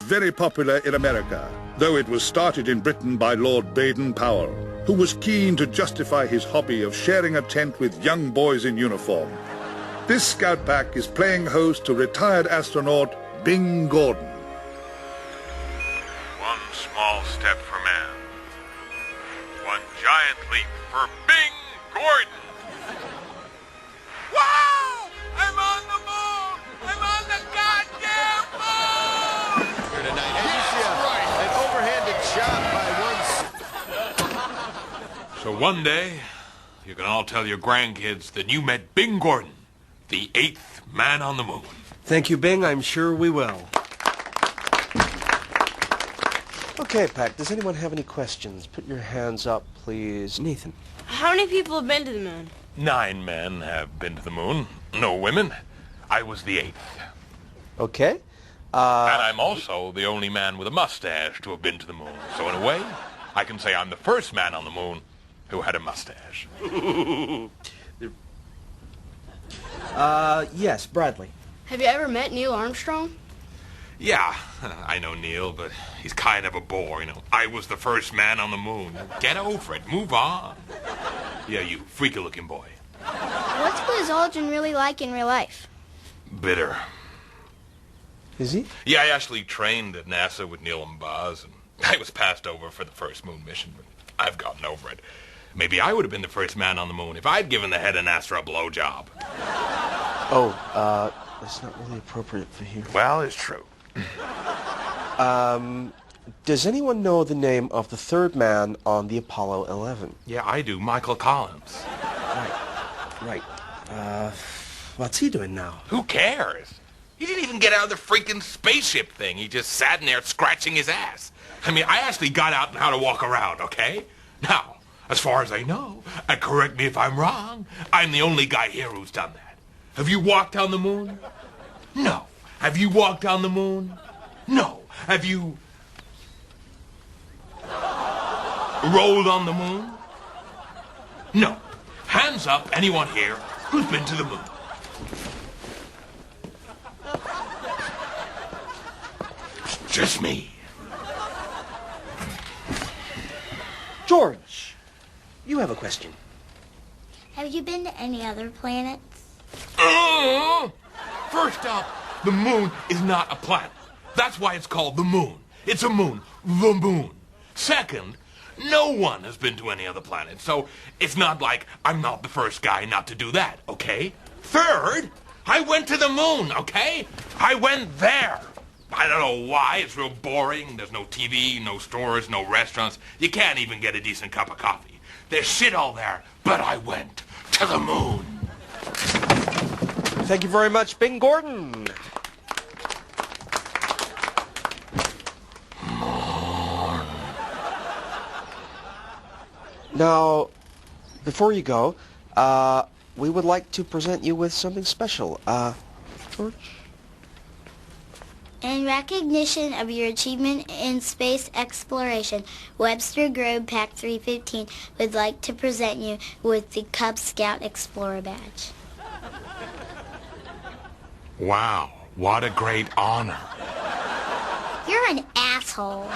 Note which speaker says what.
Speaker 1: very popular in America, though it was started in Britain by Lord Baden-Powell, who was keen to justify his hobby of sharing a tent with young boys in uniform. This scout pack is playing host to retired astronaut Bing Gordyn.
Speaker 2: One small step for man. One giant leap for Bing Gordyn. Wow! I'm on the moon! I'm on the goddamn moon!
Speaker 3: Here tonight, and you see an overhanded shot by one.
Speaker 2: So one day, you can all tell your grandkids that you met Bing Gordyn, the 8th man on the moon.
Speaker 4: Thank you, Bing. I'm sure we will. Okay, Pac, does anyone have any questions? Put your hands up, please. Nathan.
Speaker 5: How many people have been to the moon?
Speaker 2: 9 men have been to the moon. No women. I was the 8th.
Speaker 4: Okay.
Speaker 2: And I'm also the only man with a mustache to have been to the moon. So in a way, I can say I'm the first man on the moon who had a mustache.
Speaker 4: Yes, Bradley.
Speaker 5: Have you ever met Neil Armstrong?
Speaker 2: Yeah, I know Neil, but he's kind of a bore, you know. I was the first man on the moon. Get over it. Move on. Yeah, you freaky-looking boy.
Speaker 6: What's Buzz Aldrin really like in real life?
Speaker 2: Bitter.
Speaker 4: Is he?
Speaker 2: Yeah, I actually trained at NASA with Neil and Buzz, and I was passed over for the first moon mission, but I've gotten over it. Maybe I would have been the first man on the moon if I'd given the head of NASA a blowjob.
Speaker 4: Oh, that's not really appropriate for here.
Speaker 2: Well, it's true.
Speaker 4: Does anyone know the name of the 3rd man on the Apollo 11?
Speaker 2: Yeah, I do. Michael Collins.
Speaker 4: Right. What's he doing now?
Speaker 2: Who cares? He didn't even get out of the freaking spaceship thing. He just sat in there scratching his ass. I mean, I actually got out and how to walk around, okay? Now, as far as I know, and correct me if I'm wrong, I'm the only guy here who's done that. Have you walked on the moon? No. Have you walked on the moon? No. Have you rolled on the moon? No. Hands up, anyone here who's been to the moon. Just me.
Speaker 4: George, you have a question.
Speaker 6: Have you been to any other planets?
Speaker 2: First up, the moon is not a planet. That's why it's called the moon. It's a moon. The moon. Second, no one has been to any other planet, so it's not like I'm not the first guy not to do that, okay? Third, I went to the moon, okay? I went there. I don't know why. It's real boring. There's no TV, no stores, no restaurants. You can't even get a decent cup of coffee. There's shit all there, but I went to the moon.
Speaker 4: Thank you very much, Bing Gordyn. Now, before you go, we would like to present you with something special. George?
Speaker 6: In recognition of your achievement in space exploration, Webster Grove Pack 315 would like to present you with the Cub Scout Explorer Badge.
Speaker 2: Wow, what a great honor.
Speaker 6: You're an asshole.